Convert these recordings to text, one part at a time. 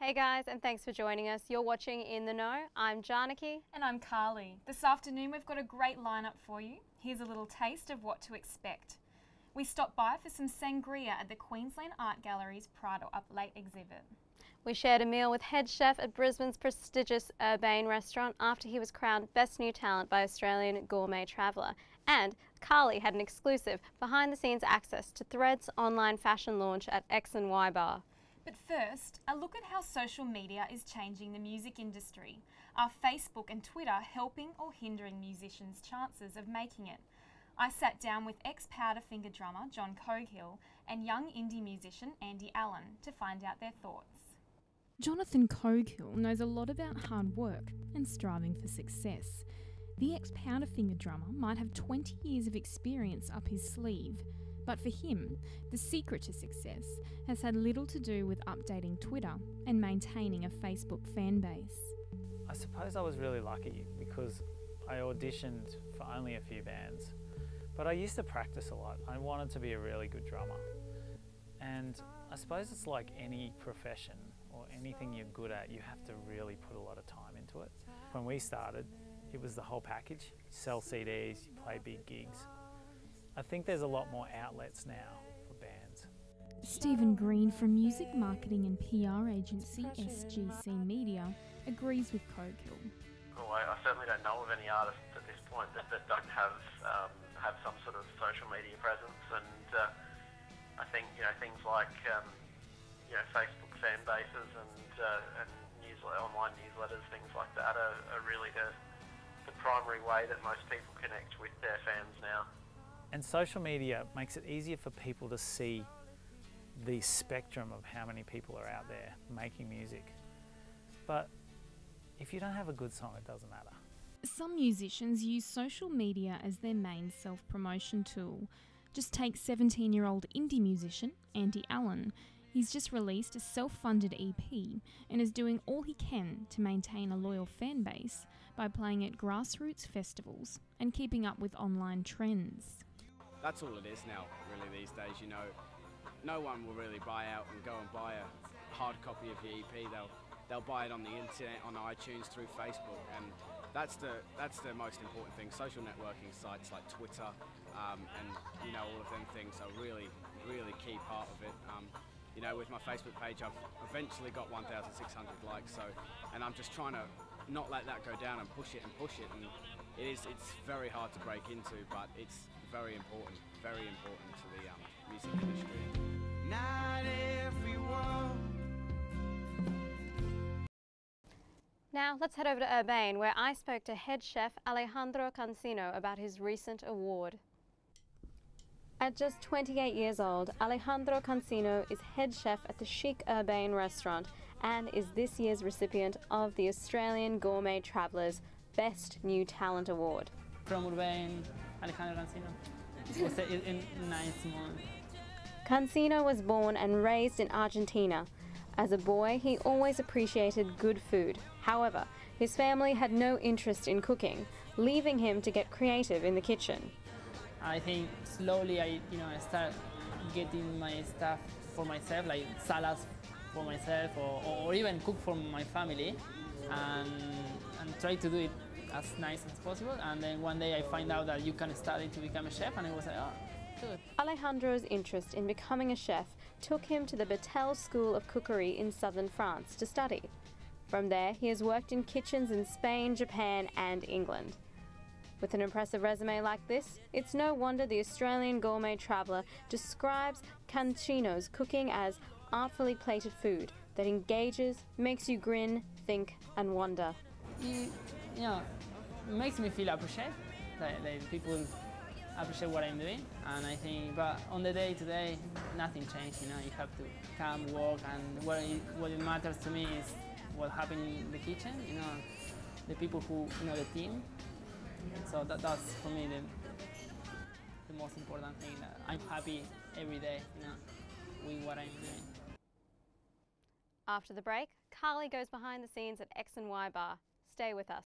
Hey guys, and thanks for joining us. You're watching In the Know. I'm Janaki. And I'm Carly. This afternoon we've got a great lineup for you. Here's a little taste of what to expect. We stopped by for some sangria at the Queensland Art Gallery's Pride Up Late exhibit. We shared a meal with head chef at Brisbane's prestigious Urbane restaurant after he was crowned Best New Talent by Australian Gourmet Traveller. And Carly had an exclusive behind-the-scenes access to Thread's online fashion launch at X&Y Bar. But first, a look at how social media is changing the music industry. Are Facebook and Twitter helping or hindering musicians' chances of making it? I sat down with ex-Powderfinger drummer John Coghill and young indie musician Andy Allen to find out their thoughts. Jonathan Coghill knows a lot about hard work and striving for success. The ex-Powderfinger drummer might have 20 years of experience up his sleeve, but for him, the secret to success has had little to do with updating Twitter and maintaining a Facebook fan base. I suppose I was really lucky because I auditioned for only a few bands, but I used to practice a lot. I wanted to be a really good drummer. And I suppose it's like any profession or anything you're good at, you have to really put a lot of time into it. When we started, it was the whole package. You sell CDs, you play big gigs. I think there's a lot more outlets now for bands. Stephen Green from music marketing and PR agency SGC Media agrees with Coghill. Well, I certainly don't know of any artists at this point that don't have some sort of social media presence, and I think things like Facebook fan bases and online newsletters, things like that, are really the primary way that most people connect with their fans now. And social media makes it easier for people to see the spectrum of how many people are out there making music. But if you don't have a good song, it doesn't matter. Some musicians use social media as their main self-promotion tool. Just take 17-year-old indie musician Andy Allen. He's just released a self-funded EP and is doing all he can to maintain a loyal fan base by playing at grassroots festivals and keeping up with online trends. That's all it is now, really, these days. No one will really buy out and go and buy a hard copy of your EP. They'll buy it on the internet, on iTunes, through Facebook, and that's the most important thing. Social networking sites like Twitter and all of them things are really key part of it. With my Facebook page, I've eventually got 1,600 likes, and I'm just trying to not let that go down and push it, and it's very hard to break into, but it's very important to the music industry. Not everyone. Now let's head over to Urbane, where I spoke to head chef Alejandro Cancino about his recent award. At just 28 years old, Alejandro Cancino is head chef at the chic Urbane restaurant and is this year's recipient of the Australian Gourmet Traveller's Best New Talent Award. From Urbane, Alejandro Cancino. Was in 9th month. Cancino was born and raised in Argentina. As a boy, he always appreciated good food. However, his family had no interest in cooking, leaving him to get creative in the kitchen. I think slowly I start getting my stuff for myself, like salads for myself, or even cook for my family, and try to do it as nice as possible. And then one day I find out that you can study to become a chef, and I was like, oh, good. Alejandro's interest in becoming a chef took him to the Battelle School of Cookery in southern France to study. From there, he has worked in kitchens in Spain, Japan, and England. With an impressive resume like this, it's no wonder the Australian Gourmet Traveller describes Cancino's cooking as artfully plated food that engages, makes you grin, think, and wonder. It makes me feel appreciated, like people appreciate what I'm doing, and I think, but on the day-to-day, nothing changed. You have to come, work, and what it matters to me is what happens in the kitchen. The people who, the team. So that's for me the most important thing. That I'm happy every day, with what I'm doing. After the break, Carly goes behind the scenes at X&Y Bar. Stay with us.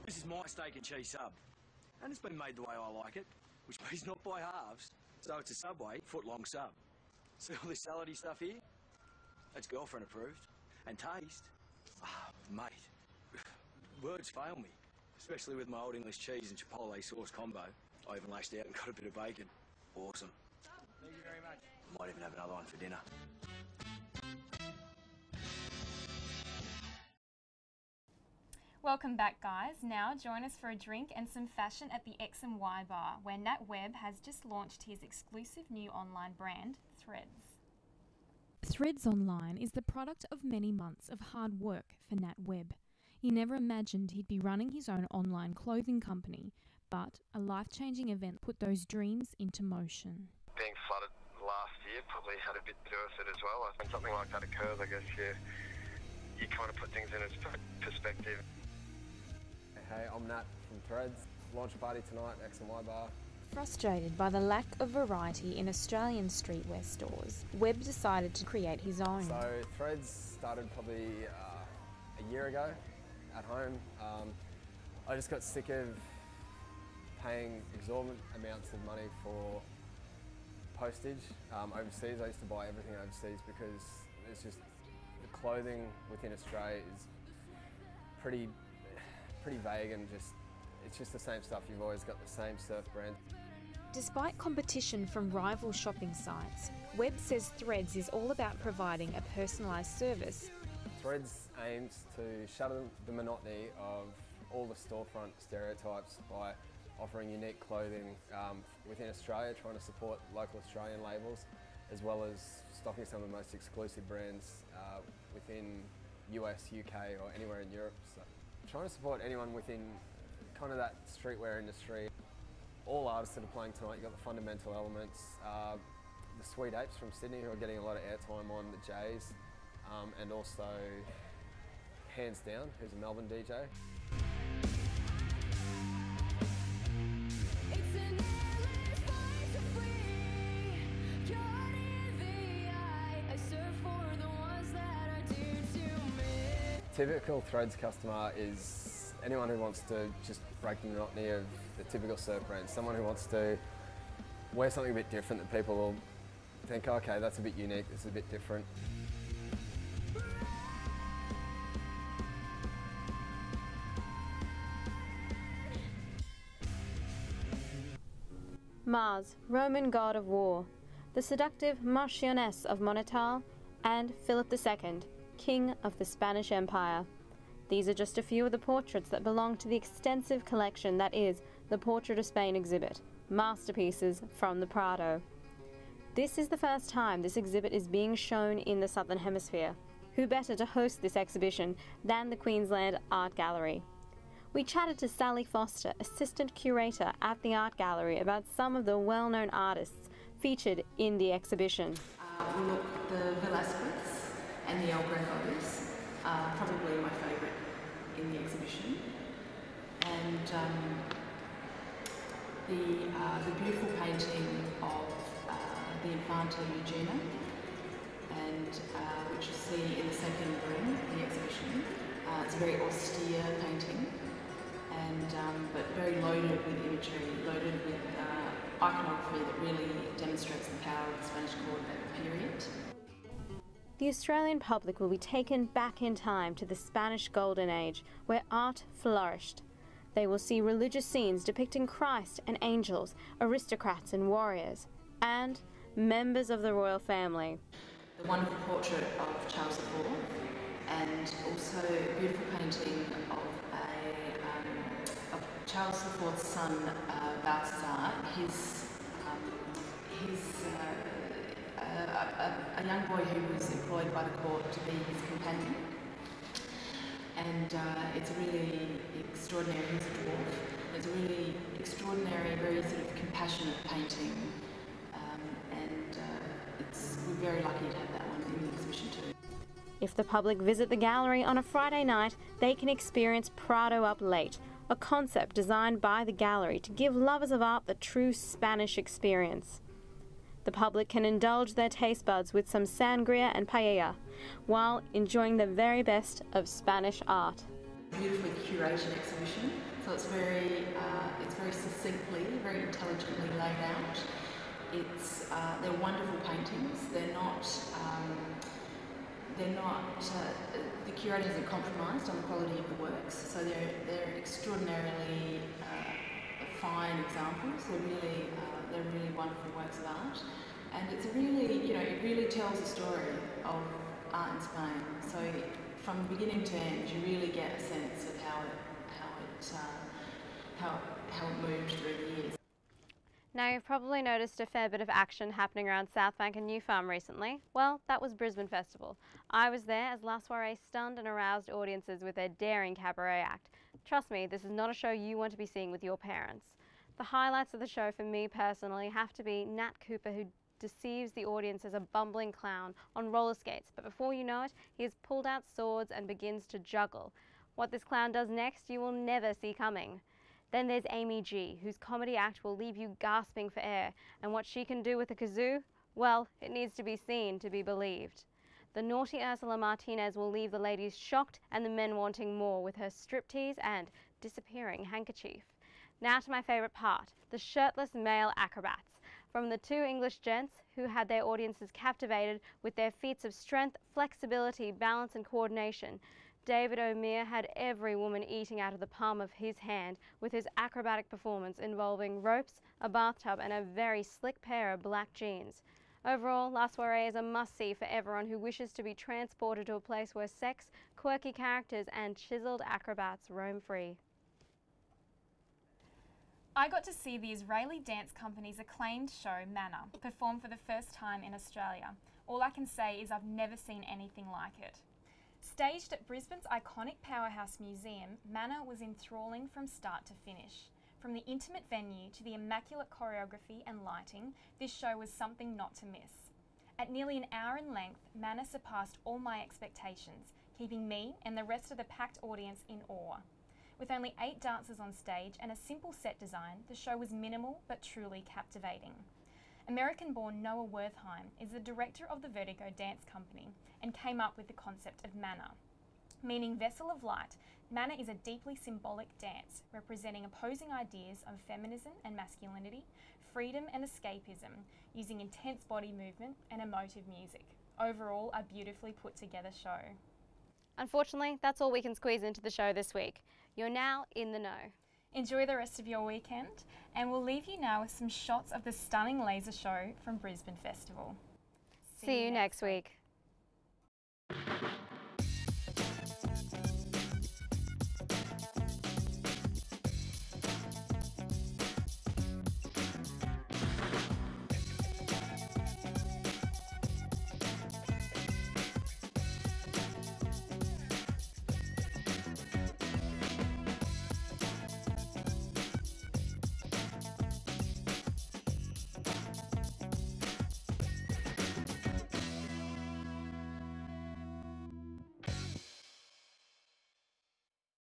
This is my steak and cheese sub, and it's been made the way I like it, which means not by halves. So it's a Subway foot-long sub. See all this salady stuff here? That's girlfriend approved. And taste? Ah, mate, words fail me. Especially with my old English cheese and chipotle sauce combo. I even lashed out and got a bit of bacon. Awesome. Thank you very much. Might even have another one for dinner. Welcome back, guys. Now join us for a drink and some fashion at the X&Y bar, where Nat Webb has just launched his exclusive new online brand, Threads. Threads Online is the product of many months of hard work for Nat Webb. He never imagined he'd be running his own online clothing company, but a life-changing event put those dreams into motion. Being flooded last year probably had a bit to do with it as well. When something like that occurs, I guess you kind of put things in its perspective. Hey, I'm Nat from Threads. Launch party tonight, X&Y bar. Frustrated by the lack of variety in Australian streetwear stores, Webb decided to create his own. So Threads started probably a year ago at home. I just got sick of paying exorbitant amounts of money for postage overseas. I used to buy everything overseas because it's just the clothing within Australia is pretty vague and it's just the same stuff. You've always got the same surf brand. Despite competition from rival shopping sites, Webb says Threads is all about providing a personalised service. Threads aims to shatter the monotony of all the storefront stereotypes by offering unique clothing within Australia, trying to support local Australian labels, as well as stocking some of the most exclusive brands within US, UK or anywhere in Europe. So, trying to support anyone within kind of that streetwear industry. All artists that are playing tonight, you've got the Fundamental Elements, the Sweet Apes from Sydney who are getting a lot of airtime on the Jays, and also Hands Down, who's a Melbourne DJ. Typical Threads customer is anyone who wants to just break the monotony of the typical surf brand. Someone who wants to wear something a bit different that people will think, okay, that's a bit unique, this is a bit different. Mars, Roman god of war, the seductive Marchioness of Monetal, and Philip II, King of the Spanish Empire. These are just a few of the portraits that belong to the extensive collection that is the Portrait of Spain exhibit, Masterpieces from the Prado. This is the first time this exhibit is being shown in the Southern Hemisphere. Who better to host this exhibition than the Queensland Art Gallery? We chatted to Sally Foster, assistant curator at the Art Gallery, about some of the well-known artists featured in the exhibition. We look, the Velázquez and the El Gracos are probably my favourite in the exhibition, and the beautiful painting of the Infanta Eugenia, and which you see in the second room in the exhibition. It's a very austere painting, and but very loaded with imagery, loaded with iconography that really demonstrates the power of the Spanish court at the period. The Australian public will be taken back in time to the Spanish Golden Age, where art flourished. They will see religious scenes depicting Christ and angels, aristocrats and warriors, and members of the royal family. The wonderful portrait of Charles IV, and also a beautiful painting of Charles IV's son, Balthazar, a young boy who was employed by the court to be his companion. And it's a really extraordinary, he's a dwarf, it's a really extraordinary, very sort of compassionate painting. We're very lucky to have that one in the exhibition too. If the public visit the gallery on a Friday night, they can experience Prado Up Late, a concept designed by the gallery to give lovers of art the true Spanish experience. The public can indulge their taste buds with some sangria and paella, while enjoying the very best of Spanish art. Beautifully curated exhibition, so it's very succinctly, very intelligently laid out. They're wonderful paintings. They're not they're not, the curator isn't compromised on the quality of the works, so they're extraordinarily fine examples. They're really wonderful works of art, and it's really, you know, it really tells a story of art in Spain. So from beginning to end, you really get a sense of how it moved through the years. Now, you've probably noticed a fair bit of action happening around Southbank and New Farm recently. Well, that was Brisbane Festival. I was there as La Soiree stunned and aroused audiences with their daring cabaret act. Trust me, this is not a show you want to be seeing with your parents. The highlights of the show for me personally have to be Nat Cooper, who deceives the audience as a bumbling clown on roller skates, but before you know it, he has pulled out swords and begins to juggle. What this clown does next, you will never see coming. Then there's Amy G, whose comedy act will leave you gasping for air, and what she can do with a kazoo, well, it needs to be seen to be believed. The naughty Ursula Martinez will leave the ladies shocked and the men wanting more with her striptease and disappearing handkerchief. Now to my favourite part, the shirtless male acrobats. From the two English gents who had their audiences captivated with their feats of strength, flexibility, balance and coordination, David O'Meara had every woman eating out of the palm of his hand with his acrobatic performance involving ropes, a bathtub and a very slick pair of black jeans. Overall, La Soiree is a must-see for everyone who wishes to be transported to a place where sex, quirky characters and chiseled acrobats roam free. I got to see the Israeli dance company's acclaimed show, Manna, perform for the first time in Australia. All I can say is I've never seen anything like it. Staged at Brisbane's iconic Powerhouse Museum, Manna was enthralling from start to finish. From the intimate venue to the immaculate choreography and lighting, this show was something not to miss. At nearly an hour in length, Manna surpassed all my expectations, keeping me and the rest of the packed audience in awe. With only 8 dancers on stage and a simple set design, the show was minimal but truly captivating. American-born Noah Wertheim is the director of the Vertigo Dance Company and came up with the concept of Manna. Meaning vessel of light, Manna is a deeply symbolic dance representing opposing ideas of feminism and masculinity, freedom and escapism, using intense body movement and emotive music. Overall, a beautifully put together show. Unfortunately, that's all we can squeeze into the show this week. You're now in the know. Enjoy the rest of your weekend, and we'll leave you now with some shots of the stunning laser show from Brisbane Festival. See you next week.